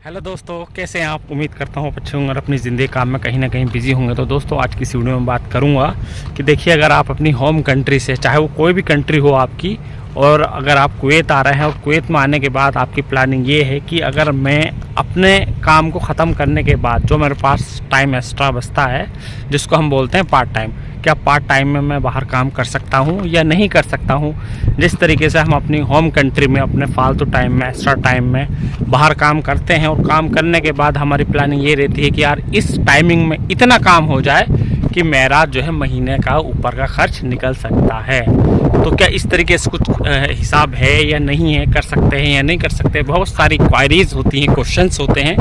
Hello दोस्तों, कैसे हैं आप। उम्मीद करता हूँ अच्छे होंगे और अपनी ज़िंदगी काम में कहीं ना कहीं बिजी होंगे। तो दोस्तों आज की इस वीडियो में बात करूँगा कि देखिए, अगर आप अपनी होम कंट्री से, चाहे वो कोई भी कंट्री हो आपकी, और अगर आप कुवैत आ रहे हैं और कुवैत में आने के बाद आपकी प्लानिंग ये है कि अगर मैं अपने काम को ख़त्म करने के बाद जो मेरे पास टाइम एक्स्ट्रा बचता है, जिसको हम बोलते हैं पार्ट टाइम, क्या पार्ट टाइम में मैं बाहर काम कर सकता हूँ या नहीं कर सकता हूँ। जिस तरीके से हम अपनी होम कंट्री में अपने फालतू टाइम में, एक्स्ट्रा टाइम में बाहर काम करते हैं और काम करने के बाद हमारी प्लानिंग ये रहती है कि यार इस टाइमिंग में इतना काम हो जाए कि मेरा जो है महीने का ऊपर का खर्च निकल सकता है। तो क्या इस तरीके से कुछ हिसाब है या नहीं है, कर सकते हैं या नहीं कर सकते। बहुत सारी क्वायरीज होती हैं, क्वेश्चंस होते हैं,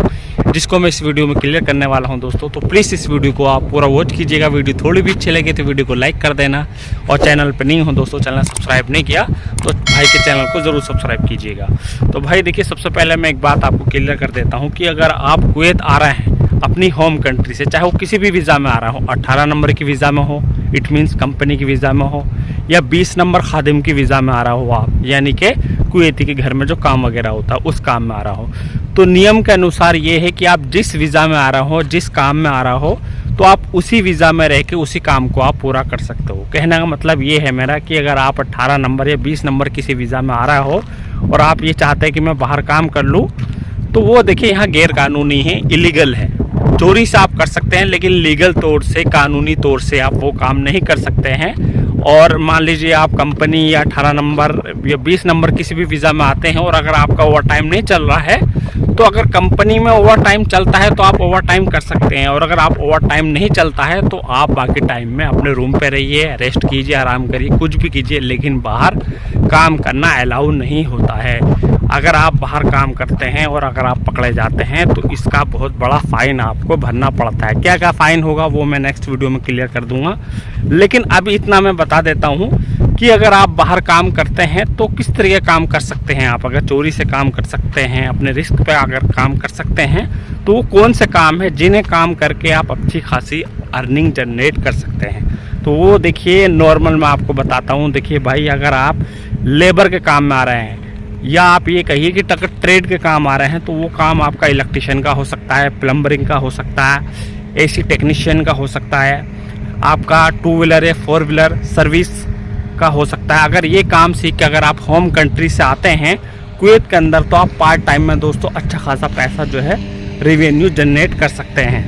जिसको मैं इस वीडियो में क्लियर करने वाला हूं दोस्तों। तो प्लीज़ इस वीडियो को आप पूरा वॉच कीजिएगा। वीडियो थोड़ी भी अच्छी लगे तो वीडियो को लाइक कर देना, और चैनल पर नहीं हो दोस्तों, चैनल सब्सक्राइब नहीं किया तो भाई के चैनल को ज़रूर सब्सक्राइब कीजिएगा। तो भाई देखिए, सबसे पहले मैं एक बात आपको क्लियर कर देता हूँ कि अगर आप कुवैत आ रहे हैं अपनी होम कंट्री से, चाहे वो किसी भी वीज़ा में आ रहा हो, 18 नंबर की वीज़ा में हो, इट मीन्स कंपनी की वीज़ा में हो, या 20 नंबर खादिम की वीज़ा में आ रहा हो आप, यानी कि कुवैती के घर में जो काम वगैरह होता है उस काम में आ रहा हो, तो नियम के अनुसार ये है कि आप जिस वीज़ा में आ रहा हो, जिस काम में आ रहा हो, तो आप उसी वीज़ा में रह के उसी काम को आप पूरा कर सकते हो। कहने का मतलब ये है मेरा कि अगर आप 18 नंबर या 20 नंबर किसी वीज़ा में आ रहा हो और आप ये चाहते हैं कि मैं बाहर काम कर लूँ, तो वो देखिए यहाँ गैर कानूनी है, इलीगल है। चोरी से आप कर सकते हैं, लेकिन लीगल तौर से, कानूनी तौर से आप वो काम नहीं कर सकते हैं। और मान लीजिए आप कंपनी या 18 नंबर या 20 नंबर किसी भी वीज़ा में आते हैं और अगर आपका ओवर टाइम नहीं चल रहा है, तो अगर कंपनी में ओवर टाइम चलता है तो आप ओवर टाइम कर सकते हैं, और अगर आप ओवर टाइम नहीं चलता है तो आप बाकी टाइम में अपने रूम पे रहिए, रेस्ट कीजिए, आराम करिए, कुछ भी कीजिए, लेकिन बाहर काम करना अलाउ नहीं होता है। अगर आप बाहर काम करते हैं और अगर आप पकड़े जाते हैं तो इसका बहुत बड़ा फ़ाइन आपको भरना पड़ता है। क्या क्या फ़ाइन होगा वो मैं नेक्स्ट वीडियो में क्लियर कर दूंगा, लेकिन अभी इतना मैं बता देता हूं कि अगर आप बाहर काम करते हैं तो किस तरह का काम कर सकते हैं आप। अगर चोरी से काम कर सकते हैं, अपने रिस्क पे अगर काम कर सकते हैं, तो वो कौन से काम है जिन्हें काम करके आप अच्छी खासी अर्निंग जनरेट कर सकते हैं। तो वो देखिए, नॉर्मल मैं आपको बताता हूँ। देखिए भाई, अगर आप लेबर के काम में आ रहे हैं या आप ये कहिए कि ट्रेड के काम आ रहे हैं, तो वो काम आपका इलेक्ट्रिशियन का हो सकता है, प्लम्बरिंग का हो सकता है, एसी टेक्नीशियन का हो सकता है, आपका 2 व्हीलर या 4 व्हीलर सर्विस का हो सकता है। अगर ये काम सीख के अगर आप होम कंट्री से आते हैं कुवैत के अंदर, तो आप पार्ट टाइम में दोस्तों अच्छा खासा पैसा जो है रेवेन्यू जनरेट कर सकते हैं।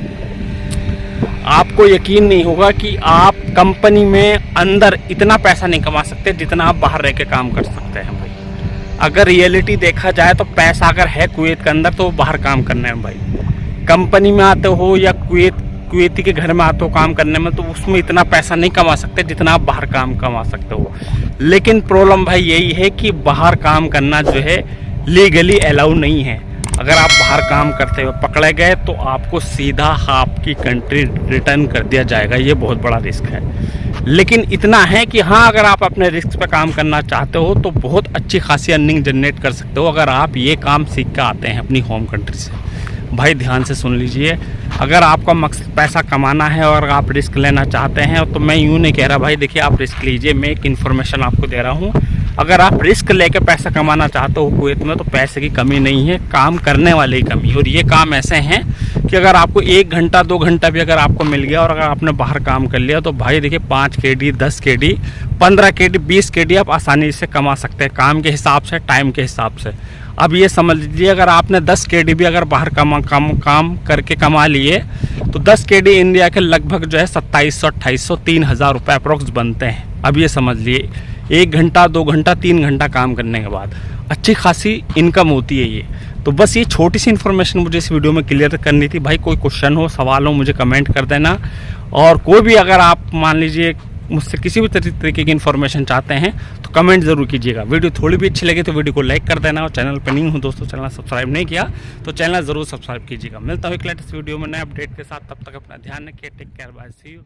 आपको यकीन नहीं होगा कि आप कंपनी में अंदर इतना पैसा नहीं कमा सकते जितना आप बाहर रह के काम कर सकते हैं भाई। अगर रियलिटी देखा जाए तो पैसा अगर है कुवैत के अंदर तो बाहर काम करने में भाई। कंपनी में आते हो या कुवैती के घर में आते हो काम करने में, तो उसमें इतना पैसा नहीं कमा सकते जितना आप बाहर काम कमा सकते हो। लेकिन प्रॉब्लम भाई यही है कि बाहर काम करना जो है लीगली अलाउ नहीं है। अगर आप बाहर काम करते हुए पकड़े गए तो आपको सीधा आपकी कंट्री रिटर्न कर दिया जाएगा। ये बहुत बड़ा रिस्क है, लेकिन इतना है कि हाँ, अगर आप अपने रिस्क पे काम करना चाहते हो तो बहुत अच्छी खासी अर्निंग जनरेट कर सकते हो अगर आप ये काम सीख के आते हैं अपनी होम कंट्री से। भाई ध्यान से सुन लीजिए, अगर आपका मकसद पैसा कमाना है और आप रिस्क लेना चाहते हैं, तो मैं यूँ नहीं कह रहा भाई, देखिए आप रिस्क लीजिए, मैं एक इन्फॉर्मेशन आपको दे रहा हूँ। अगर आप रिस्क लेके पैसा कमाना चाहते हो कुवैत में, तो पैसे की कमी नहीं है, काम करने वाले की कमी। और ये काम ऐसे हैं कि अगर आपको 1 घंटा 2 घंटा भी अगर आपको मिल गया और अगर आपने बाहर काम कर लिया, तो भाई देखिए 5 KD, 10 KD, 15 KD, 20 KD आप आसानी से कमा सकते हैं, काम के हिसाब से, टाइम के हिसाब से। अब ये समझ लीजिए, अगर आपने 10 KD भी अगर बाहर काम करके कमा लिए, तो 10 KD इंडिया के लगभग जो है 2700, 2800, 3000 रुपये अप्रोक्स बनते हैं। अब ये समझ लिए 1 घंटा 2 घंटा 3 घंटा काम करने के बाद अच्छी खासी इनकम होती है ये। तो बस ये छोटी सी इन्फॉर्मेशन मुझे इस वीडियो में क्लियर करनी थी भाई। कोई क्वेश्चन हो, सवाल हो, मुझे कमेंट कर देना। और कोई भी अगर आप मान लीजिए मुझसे किसी भी तरीके की इन्फॉर्मेशन चाहते हैं तो कमेंट ज़रूर कीजिएगा। वीडियो थोड़ी भी अच्छी लगे तो वीडियो को लाइक कर देना, और चैनल पर नहीं हो दोस्तों, चैनल सब्सक्राइब नहीं किया तो चैनल ज़रूर सब्सक्राइब कीजिएगा। मिलता हूँ एक लेटेस्ट वीडियो में नए अपडेट के साथ, तब तक अपना ध्यान रखिए। Take care, bye, see you.